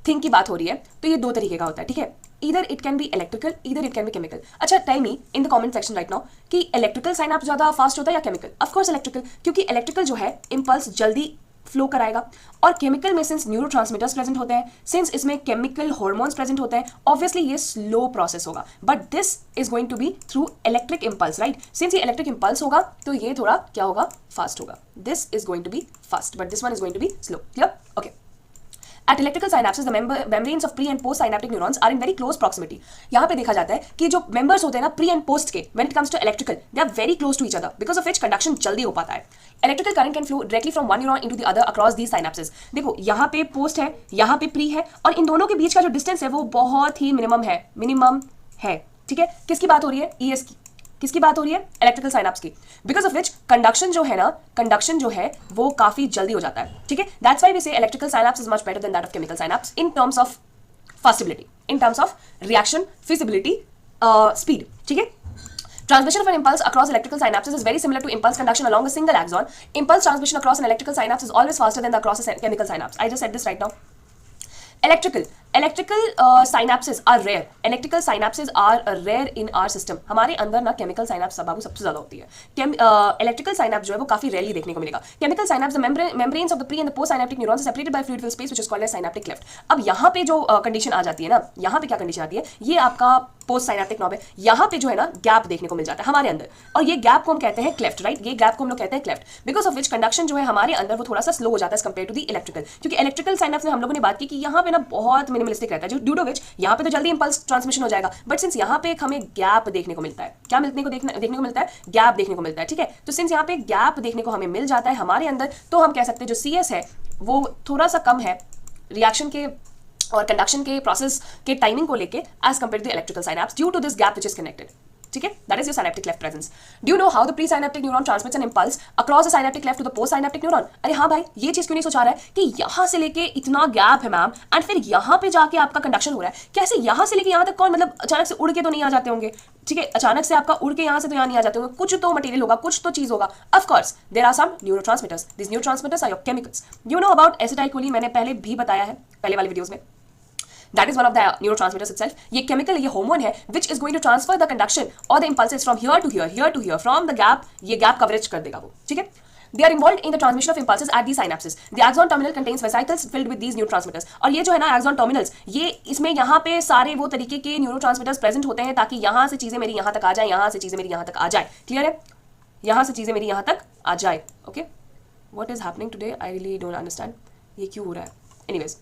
थिंग की बात हो रही है तो ये दो तरीके का होता है, ठीक है? Either it can be electrical, either it can be chemical. अच्छा, tell me in the comment section right now कि इलेक्ट्रिकल साइनेप्स ज़्यादा फास्ट होता है या केमिकल? ऑफ कोर्स इलेक्ट्रिकल, क्योंकि इलेक्ट्रिकल जो है इम्पल्स जल्दी फ्लो कराएगा. और केमिकल में सिंस न्यूरोट्रांसमीटर्स प्रेजेंट होते हैं, सिंस इसमें केमिकल हार्मोन्स प्रेजेंट होते हैं, ऑब्वियसली ये स्लो प्रोसेस होगा. But this is going to be through electric impulse, right? Since ये इलेक्ट्रिक इम्पल्स होगा तो ये थोड़ा क्या होगा, फास्ट होगा. This is going to be fast but this one is going to be slow. Clear? Okay. At electrical synapses, the membranes of pre and post synaptic neurons are in very close proximity. यहाँ पे देखा जाता है कि जो members होते हैं ना pre and post के, when it comes to electrical, they are very close to each other, because of which conduction जल्दी हो पाता है. Electrical current can flow directly from one neuron into the other across these synapses. देखो यहाँ पे post है, यहाँ पे pre है, और इन दोनों के बीच का जो distance है वो बहुत ही मिनिमम है, ठीक है? किसकी बात हो रही है? ES की. किसकी बात हो रही है? इलेक्ट्रिकल साइनेप्स की. बिकॉज ऑफ विच कंडक्शन जो है वो काफी जल्दी हो जाता है, ठीक है? That's why we say electrical synapse is much better than that of chemical synapse in terms of fastibility, in terms of reaction, feasibility, speed, ठीक है? Transmission of an impulse across electrical synapses is very similar to impulse conduction along a single axon. Impulse transmission across an electrical synapse is always faster than the across a chemical synapse. I just said this right now. Electrical synapses are rare. Electrical synapses are rare in our system. हमारे अंदर ना chemical synapse बाबू सबसे ज़्यादा होती है. Electrical synapse जो है वो काफ़ी rarely देखने को मिलेगा. Chemical synapse, the membranes of the pre and the post synaptic neurons are separated by fluid-filled space which is called as synaptic cleft. अब यहाँ पे जो condition आ जाती है ना, यहाँ पे क्या condition आती है? ये आपका पोस्ट साइनेप्टिक नॉब है. यहाँ पे जो है ना गैप देखने को मिल जाता है हमारे अंदर, और ये गैप को हम कहते हैं क्लेफ्ट, राइट? ये गैप को हम लोग कहते हैं cleft, because of which conduction जो है हमारे अंदर वो थोड़ा सा स्लो हो जाता है कंपेयर टू दी इलेक्ट्रिकल. क्योंकि इलेक्ट्रिकल साइनेप्स में हम लोगों ने बात की कि यहाँ पे ना बहुत मिनिमलिस्टिक रहता है, ड्यू टू विच यहाँ पे तो जल्दी इंपल्स ट्रांसमिशन हो जाएगा, बट सिंस यहाँ पे एक हमें गैप देखने को मिलता है. क्या देखने को मिलता है? गैप देखने को मिलता है, ठीक है? तो सिंस यहाँ पे गैप देखने को हमें मिल जाता है हमारे अंदर, तो हम कह सकते हैं जो CS है वो थोड़ा सा कम है रिएक्शन के और कंडक्शन के प्रोसेस के टाइमिंग को लेके as compare to electrical synapse due to this gap which is connected, ठीक है? That is your synaptic cleft presence. Do you know how the pre synaptic neuron transmits an impulse across the synaptic cleft to the post synaptic neuron? अरे हाँ भाई, ये चीज क्यों नहीं सोचा रहा है कि यहाँ से लेके इतना गैप है मैम, एंड फिर यहाँ पे जाके आपका कंडक्शन हो रहा है. कैसे यहाँ से लेके यहाँ तक? कौन मतलब अचानक से उड़ के तो नहीं आ जाते होंगे, ठीक है? अचानक से आपका उड़ के यहाँ से तो यहाँ नहीं आ जाते होंगे, कुछ तो मटेरियल होगा, कुछ तो चीज होगा. Of course there are some neurotransmitters. This neurotransmitters are your chemicals. You know about acetylcholine, मैंने पहले भी बताया है पहले वाले वीडियोस में. That is one of the neurotransmitters itself. ये chemical, ये hormone है which is going to transfer the conduction or the impulses from here to here, from the gap. ये gap coverage कर देगा वो, ठीक है? They are involved in the transmission of impulses at the synapses. The axon terminal contains vesicles filled with these neurotransmitters. और ये जो है ना axon terminals, ये इसमें यहाँ पे सारे वो तरीके के न्यूरोट्रांसमीटर्स प्रेजेंट होते हैं ताकि यहाँ से चीजें मेरी यहाँ तक आ जाए, यहाँ से चीजें मेरी यहाँ तक आ जाए. क्लियर है? यहाँ से चीजें मेरी यहाँ तक आ जाए. Okay, what is happening today? I really don't understand ये क्यों हो रहा है. एनीवेज,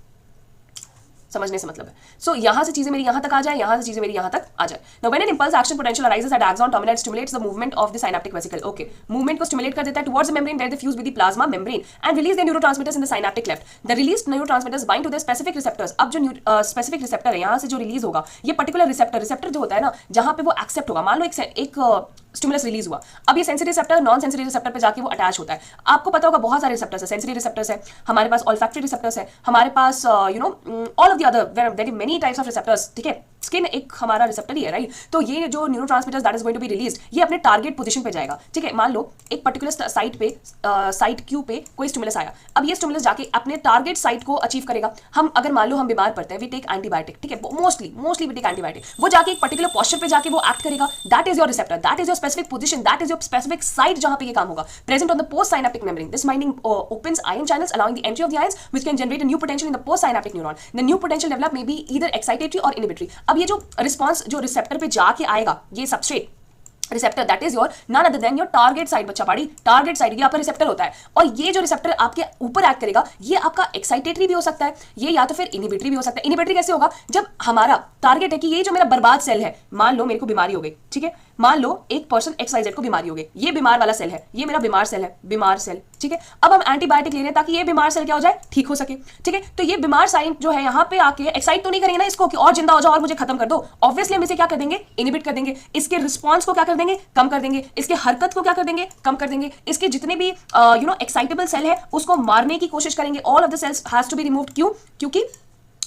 समझने से मतलब है. सो यहाँ से चीजें मेरी यहाँ तक आ जाए, यहाँ से चीजें मेरी यहाँ तक आ जाए. Now when an impulse action potential arises at axon terminal, it stimulates the movement of the synaptic vesicle. Okay, movement को स्टिमुलेट कर देता है towards the membrane where they fuse with the plasma membrane and release the neurotransmitters in the synaptic cleft. The released neurotransmitters bind to the specific receptors. अब जो specific receptor है, यहाँ से जो रिलीज होगा, ये पर्टिकुलर रिसेप्टर जो होता है ना, जहाँ पे वो एक्सेप्ट होगा. मान लो एक स्टिमुलस रिलीज हुआ, अब ये sensory receptor non sensory receptor पे जाके वो अटैच होता है. आपको पता होगा बहुत सारे रिसेप्टर्स है. सेंसरी रिसेप्टर्स है, हमारे पास ऑल्फैक्टरी रिसेप्टर्स है, हमारे पास you know all of the other there are many types of receptors. ठीक है, स्किन एक हमारा रिसेप्टर ही है, राइट. तो ये जो neurotransmitters that is going to be released, ये अपने टारगेट पोजीशन पे जाएगा. ठीक है, मान लो एक पर्टिकुलर साइट पे साइट क्यू पे कोई स्टिमुलस आया. अब ये स्टिमुलस जाके अपने टारगेट साइट को अचीव करेगा. हम अगर मान लो हम बीमार पड़ते हैं, वी टेक एंटीबायोटिक. ठीक है, मोस्टली वी टेक एंटीबायोटिक. वो जाके एक पर्टिकुलर पोस्चर पे जाके वो एक्ट करेगा. That is your receptor, that is your specific position, that is your specific site जहां पे ये काम होगा. Present on the post synaptic membrane. This binding opens ion channels allowing the entry of the ions which can generate a new potential in the post synaptic neuron. The new potential develop may be either excitatory or inhibitory. अब ये जो response जो receptor पे जाके आएगा, ये substrate receptor that is your none other than your target site. बच्चा पाड़ी, टारगेट साइट ये आपका रिसेप्टर होता है. और ये जो रिसेप्टर आपके ऊपर एक्ट करेगा, ये आपका एक्साइटेटरी भी हो सकता है, ये या तो फिर इनहिबिटरी भी हो सकता है. इनहिबिटरी कैसे होगा? जब हमारा टारगेट है कि ये जो मेरा बर्बाद सेल है, मान लो मेरे को बीमारी हो गई. ठीक है, मान लो एक पर्सन XYZ को बीमारी हो गई, ये बीमार वाला सेल है, ये मेरा बीमार सेल है, बीमार सेल. ठीक है, अब हम एंटीबायोटिक ले रहे हैं ताकि ये बीमार सेल क्या हो जाए, ठीक हो सके. ठीक है, तो ये बीमार साइट जो है यहाँ पे आके एक्साइट तो नहीं करेंगे ना इसको कि और जिंदा हो जाओ और मुझे खत्म कर दो. ऑब्वियसली हम इसे क्या कर देंगे, इनहिबिट कर देंगे. इसके रिस्पॉन्स को क्या कर देंगे, कम कर देंगे. इसके हरकत को क्या कर देंगे, कम कर देंगे. इसके जितने भी यू नो एक्साइटेबल सेल है उसको मारने की कोशिश करेंगे. All of the cells has to be removed. क्यों? क्योंकि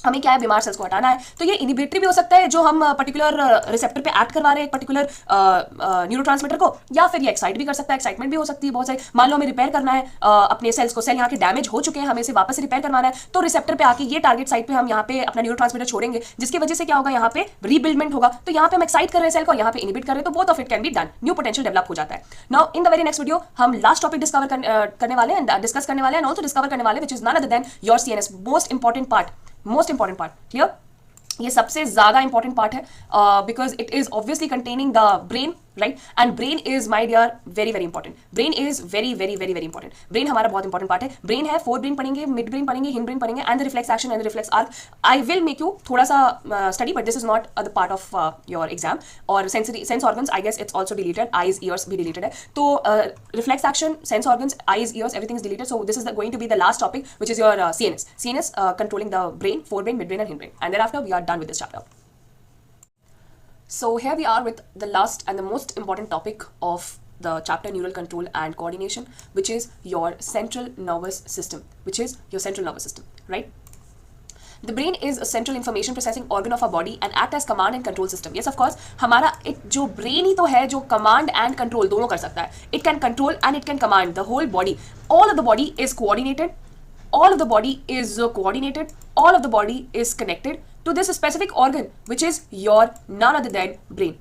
हमें क्या है, बीमार सेल्स को हटाना है. तो ये इनहिबिटरी भी हो सकता है जो हम पर्टिकुलर रिसेप्टर पे एक्ट करवा रहे हैं एक पर्टिकुलर न्यूरोट्रांसमीटर को, या फिर ये एक्साइट भी कर सकता है. एक्साइटमेंट भी हो सकती है बहुत सारी. मान लो हमें रिपेयर करना है अपने सेल्स को, सेल यहाँ के डैमेज हो चुके हैं, हमें इसे वापस रिपेयर करवाना है. तो रिसेप्टर पे आके ये टारगेट साइट पे हम यहाँ पे अपना न्यूरोट्रांसमीटर छोड़ेंगे, जिसकी वजह से क्या होगा, यहाँ पे रीबिल्डमेंट होगा. तो यहाँ पे हम एक्साइट कर रहे हैं सेल को, यहाँ पे इनहिबिट कर रहे हैं, तो both of it can be done. New potential develop हो जाता है. Now in the very next video हम लास्ट टॉपिक डिस्कवर करने वाले हैं, डिस्कस करने वाले हैं, ऑल्सो डिस्कवर करने वाले which is none other than your CNS. Most important part. Clear? ये सबसे ज्यादा इंपॉर्टेंट पार्ट है because it is obviously containing the brain, right. And brain is my dear very very important. Brain is very very very very important. Brain हमारा बहुत important part है. Brain है, forebrain पढ़ेंगे, midbrain पढ़ेंगे, hindbrain पढ़ेंगे, and the reflex action and the reflex arc. I will make you थोड़ा सा study, but this is not the part of your exam. और sense organs I guess it's also deleted, eyes ears भी deleted है. तो reflex action, sense organs, eyes ears, everything is deleted. So this is going to be the last topic which is your CNS controlling the brain, fore brain, mid brain and hind brain. And thereafter we are done with this chapter. So here we are with the last and the most important topic of the chapter neural control and coordination, which is your central nervous system, right? The brain is a central information processing organ of our body and act as command and control system. Yes, of course, हमारा एक जो brain ही तो है जो command and control दोनों कर सकता है. It can control and it can command the whole body. All of the body is coordinated. All of the body is coordinated. All of the body is connected to this specific organ, which is your none other than brain.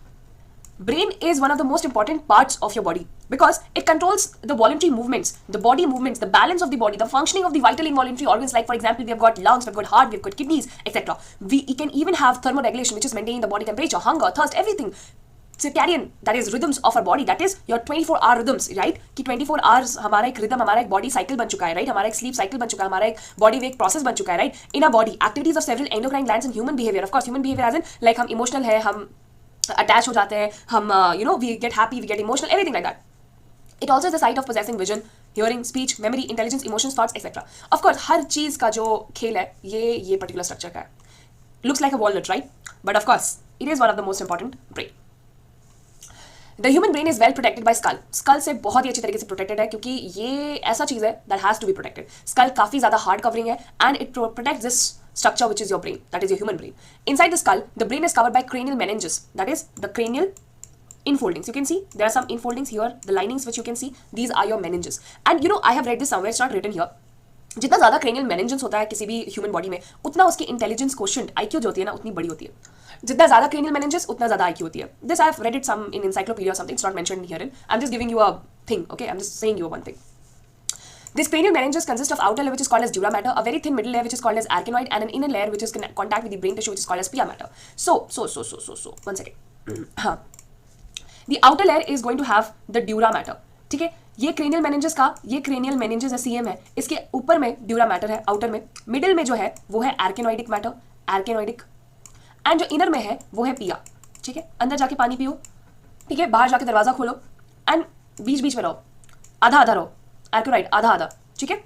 Brain is one of the most important parts of your body because it controls the voluntary movements, the body movements, the balance of the body, the functioning of the vital involuntary organs. Like for example, we have got lungs, we have got heart, we have got kidneys, etc. We can even have thermoregulation, which is maintaining the body temperature, hunger, thirst, everything. Circadian, that is rhythms of our body, that is your 24-hour rhythms, right? कि 24 hours हमारा एक rhythm, हमारा एक body cycle बन चुका है, right? हमारा एक sleep cycle बन चुका है, हमारा एक body wake process बन चुका है, right? In our body, activities of several endocrine glands and human behavior. Of course, human behavior as in like हम emotional है, हम attach हो जाते हैं, हम you know we get happy, we get emotional, everything like that. It also is the site of possessing vision, hearing, speech, memory, intelligence, emotions, thoughts, etc. Of course, हर चीज का जो खेल है ये particular structure का है. Looks like a walnut, right? But of course, it is one of the most important brain. The human brain is well protected by skull. Skull से बहुत ही अच्छी तरीके से protected है क्योंकि ये ऐसा चीज़ है that has to be protected. Skull काफ़ी ज़्यादा hard covering है and it protects this structure which is your brain, that is your human brain. Inside the skull, the brain is covered by cranial meninges, that is the cranial infoldings. You can see there are some infoldings here, the linings which you can see, these are your meninges. And you know I have read this somewhere, it's not written here. जितना ज़्यादा cranial meninges होता है किसी भी human body में, उतना उसकी intelligence quotient IQ जो होती है ना उतनी बड़ी होती है. जितना ज़्यादा cranial meninges उतना ज़्यादा IQ होती है. This I have read it some in encyclopedia or something. It's not mentioned here. I'm just giving you a thing. Okay, I'm just saying you one thing. This cranial meninges consist of outer layer which is called as dura mater, a very thin middle layer which is called as arachnoid, and an inner layer which is in contact with the brain tissue which is called as pia mater. So, 1 second. The outer layer is going to have the dura mater. ठीक है, ये cranial meninges का, ये cranial meninges है CM है, इसके ऊपर में dura mater है, outer में, middle में जो है वो है arachnoidic matter, arachnoidic, and जो inner में है वो है pia. ठीक है, अंदर जाके पानी पियो, ठीक है, बाहर जाके दरवाजा खोलो, एंड बीच बीच में रहो, आधा आधा रहो, arachnoid आधा आधा, ठीक है.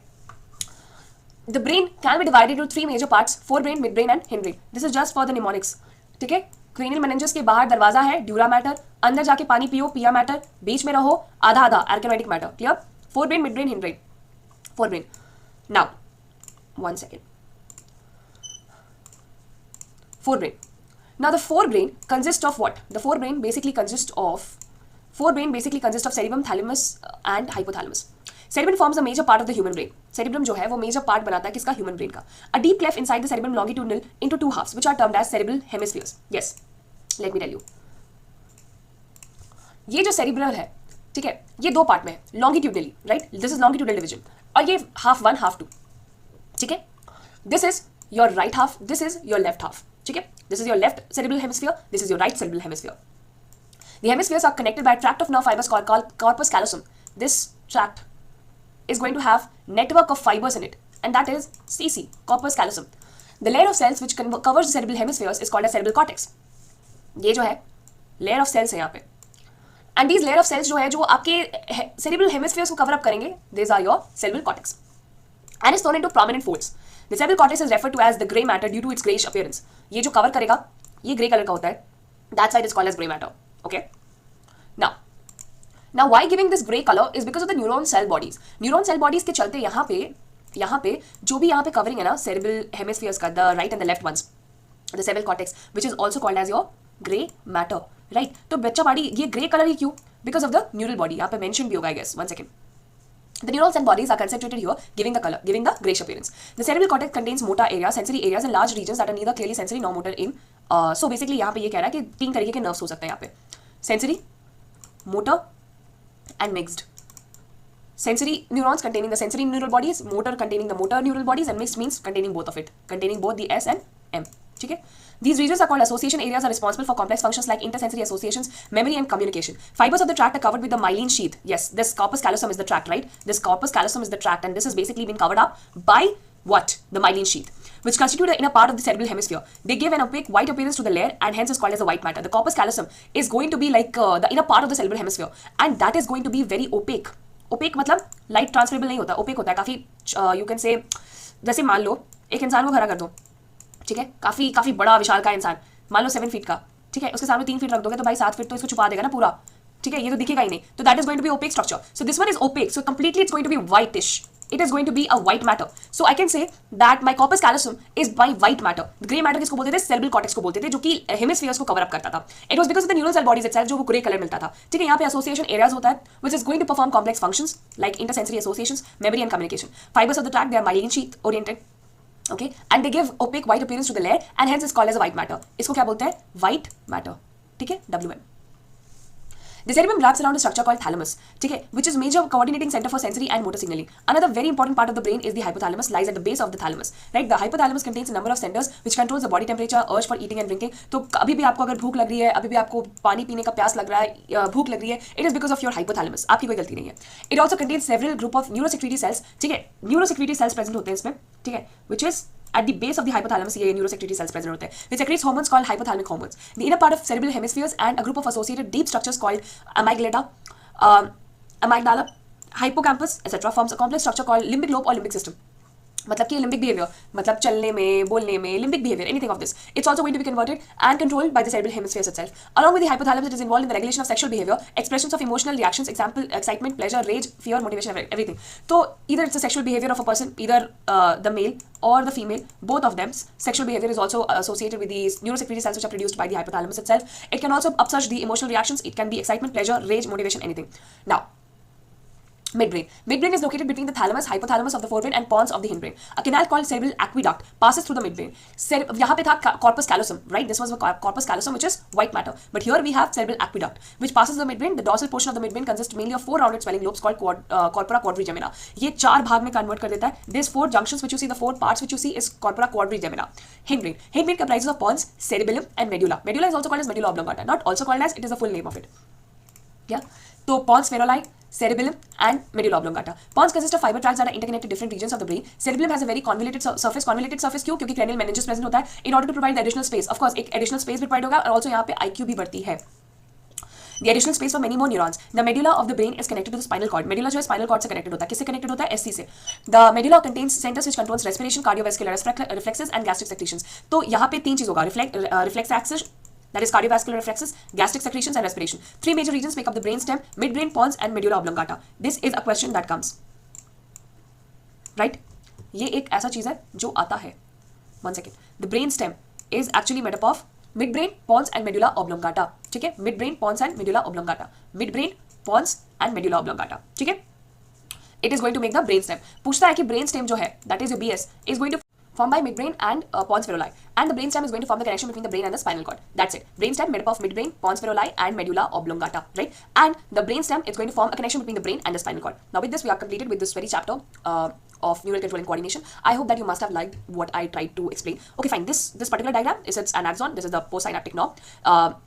The brain can be divided into 3 major parts: forebrain, midbrain and hindbrain. This is just for the mnemonics. ठीक है, cranial meninges के बाहर दरवाजा है dura matter, अंदर जाके पानी पियो pia matter, बीच में रहो आधा आधा arachnoidic matter. Clear? Forebrain, midbrain, hindbrain. Forebrain. Now, 1 second. Forebrain. Now the forebrain consists of what? The forebrain basically consists of cerebrum, thalamus and hypothalamus. Cerebrum forms a major part of the human brain. Cerebrum जो है वो major part बनाता है किसका? Human brain का. A deep cleft inside the cerebrum longitudinal into 2 halves which are termed as cerebral hemispheres. Yes, let me tell you. ये जो cerebral है, ठीक है, ये 2 पार्ट में है, longitudinally, right? This is longitudinal division. और ये half 1, half 2. ठीक है? This is your right half. This is your left half. ठीक है? This is your left cerebral hemisphere. This is your right cerebral hemisphere. The hemispheres are connected by a tract of nerve fibers called corpus callosum. This tract is going to have network of fibers in it, and that is CC, corpus callosum. The layer of cells which covers the cerebral hemispheres is called as cerebral cortex. ये जो है layer of cells है यहाँ पे, and these layer of cells जो है जो आपके cerebral hemispheres को cover up करेंगे, these are your cerebral cortex, and is thrown into prominent folds. The cerebral cortex is referred to as the grey matter due to its greyish appearance. ये जो cover करेगा ये grey color का होता है, that's why it is called as grey matter. Okay. Now why giving this grey color is because of the neuron cell bodies. Neuron cell bodies के चलते यहाँ पे जो भी यहाँ पे covering है ना cerebral hemispheres का, the right and the left ones, the cerebral cortex, which is also called as your grey matter, right? तो बच्चा पाड़ी ये grey color ही क्यों? Because of the neural body. यहाँ पे mention भी होगा, I guess. 1 second. The neural cell bodies are concentrated here, giving the color, giving the greyish appearance. The cerebral cortex contains motor areas, sensory areas, and large regions that are neither clearly sensory nor motor in. So basically यहाँ पे ये कह रहा है कि 3 तरीके के nerves हो सकते हैं यहाँ पे. Sensory, motor, and mixed. Sensory neurons containing the sensory neural bodies, motor containing the motor neural bodies, and mixed means containing both of it, containing both the S and M. ठीक है? These regions are called association areas, are responsible for complex functions like intersensory associations, memory and communication. Fibers of the tract are covered with the myelin sheath. Yes, this corpus callosum is the tract, right? This corpus callosum is the tract, and this has basically been covered up by what? The myelin sheath, which constitute the inner part of the cerebral hemisphere. They give an opaque white appearance to the layer and hence is called as the white matter. The corpus callosum is going to be like the inner part of the cerebral hemisphere, and that is going to be very opaque. Opaque मतलब light transferable नहीं होता, opaque होता है काफ़ी, you can say, जैसे मान लो एक इंसान को खड़ा कर दो, ठीक है, काफ़ी बड़ा विशाल का इंसान, मान लो 7 फीट का, ठीक है, उसके सामने 3 फीट रख दोगे तो भाई 7 फीट तो इसको छुपा देगा ना पूरा, ठीक है, ये तो दिखेगा ही नहीं, तो that is going to be opaque structure. So this one is opaque, so completely it's going to be whitish. It is going to be a white matter. So I can say that my corpus callosum is by white matter. The grey matter किसको बोलते थे? Cerebral cortex को बोलते थे, जो कि hemispheres को cover up करता था. It was because of the neural cell bodies itself जो वो grey color मिलता था. ठीक है, यहाँ पे association areas होता है, which is going to perform complex functions like intersensory associations, memory and communication. Fibers of the tract, they are myelin sheath oriented. Okay, and they give opaque white appearance to the layer and hence is called as a white matter. इसको क्या बोलते हैं? White matter. ठीक है, WM. The cerebrum wraps around a structure called thalamus, ठीक है, which is major coordinating center for sensory and motor signaling. Another very important part of the brain is the hypothalamus, lies at the base of the thalamus, right? The hypothalamus contains a number of centers which controls the body temperature, urge for eating and drinking. तो अभी भी आपको अगर भूख लग रही है, अभी भी आपको पानी पीने का प्यास लग रहा है, भूख लग रही है, it is because of your hypothalamus. आपकी कोई गलती नहीं है. It also contains several group of neurosecretory cells, ठीक है, neurosecretory cells present होते हैं इसमें, ठीक है, which is at the base of the hypothalamus ये neurosecretory cells present होते हैं, which secretes hormones called hypothalamic hormones. The inner part of cerebral hemispheres and a group of associated deep structures called amygdala, hippocampus, etc. forms a complex structure called limbic lobe or limbic system. मतलब कि limbic behaviour, मतलब चलने में, बोलने में, limbic behaviour, anything of this, it's also going to be converted and controlled by the cerebral hemispheres itself. Along with the hypothalamus, it is involved in the regulation of sexual behaviour, expressions of emotional reactions, example excitement, pleasure, rage, fear, motivation, everything. तो either it's a sexual behaviour of a person, either the male or the female, both of them. Sexual behavior is also associated with these neurosecretory cells which are produced by the hypothalamus itself. It can also upsurge the emotional reactions. It can be excitement, pleasure, rage, motivation, anything. Now, Midbrain. Midbrain is located between the thalamus, hypothalamus of the forebrain and pons of the hindbrain. A canal called cerebral aqueduct passes through the midbrain. यहाँ पे था corpus callosum, right? This was the corpus callosum, which is white matter. But here we have cerebral aqueduct, which passes the midbrain. The dorsal portion of the midbrain consists mainly of 4 rounded swelling lobes called corpora quadrigemina. ये 4 भाग में convert कर देता है. These 4 junctions which you see, the 4 parts which you see is corpora quadrigemina. Hindbrain. Hindbrain comprises of pons, cerebellum and medulla. Medulla is also called as medulla oblongata. Not also called as, it is the full name of it. Yeah. So pons feruli, cerebellum and medulla oblongata. Pons consist of fiber tracts that are interconnected different regions of the brain. Cerebellum has a very convoluted surface. Convoluted surface क्यों? क्योंकि cranial meninges present होता है. In order to provide the additional space, of course एक additional space भी provide होगा और also यहाँ पे IQ भी बढ़ती है. The additional space for many more neurons. The medulla of the brain is connected to the spinal cord. Medulla जो है spinal cord से connected होता है. किससे connected होता है? SC से. The medulla contains centers which controls respiration, cardiovascular reflexes and gastric secretions. तो यहाँ पे 3 चीज होगा. Reflex axis, that is cardiovascular reflexes, gastric secretions and respiration. 3 major regions make up the brainstem: midbrain, pons and medulla oblongata. This is a question that comes. Right? ये एक ऐसा चीज है जो आता है. One second. The brainstem is actually made up of midbrain, pons and medulla oblongata. ठीक है? Midbrain, pons and medulla oblongata. Midbrain, pons and medulla oblongata. ठीक है? It is going to make the brainstem. पूछता है कि brainstem जो है, that is your BS, is going to formed by midbrain and pons feruli, and the brainstem is going to form the connection between the brain and the spinal cord. That's it. Brainstem made up of midbrain, pons feruli and medulla oblongata, right? And the brainstem is going to form a connection between the brain and the spinal cord. Now with this we are completed with this very chapter of neural control and coordination. I hope that you must have liked what I tried to explain. Okay, fine. This particular diagram is it's an axon. This is the postsynaptic knob.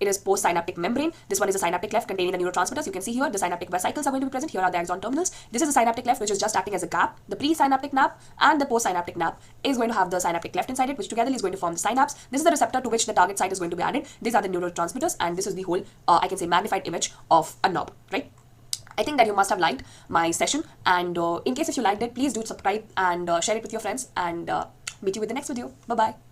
It is postsynaptic membrane. This one is the synaptic cleft containing the neurotransmitters. You can see here the synaptic vesicles are going to be present. Here are the axon terminals. This is the synaptic cleft, which is just acting as a gap. The presynaptic nap and the postsynaptic nap is going to have the synaptic cleft inside it, which together is going to form the synapse. This is the receptor to which the target site is going to be added. These are the neurotransmitters, and this is the whole, I can say, magnified image of a knob, right? I think that you must have liked my session, and in case if you liked it, please do subscribe and share it with your friends, and meet you with the next video. Bye bye.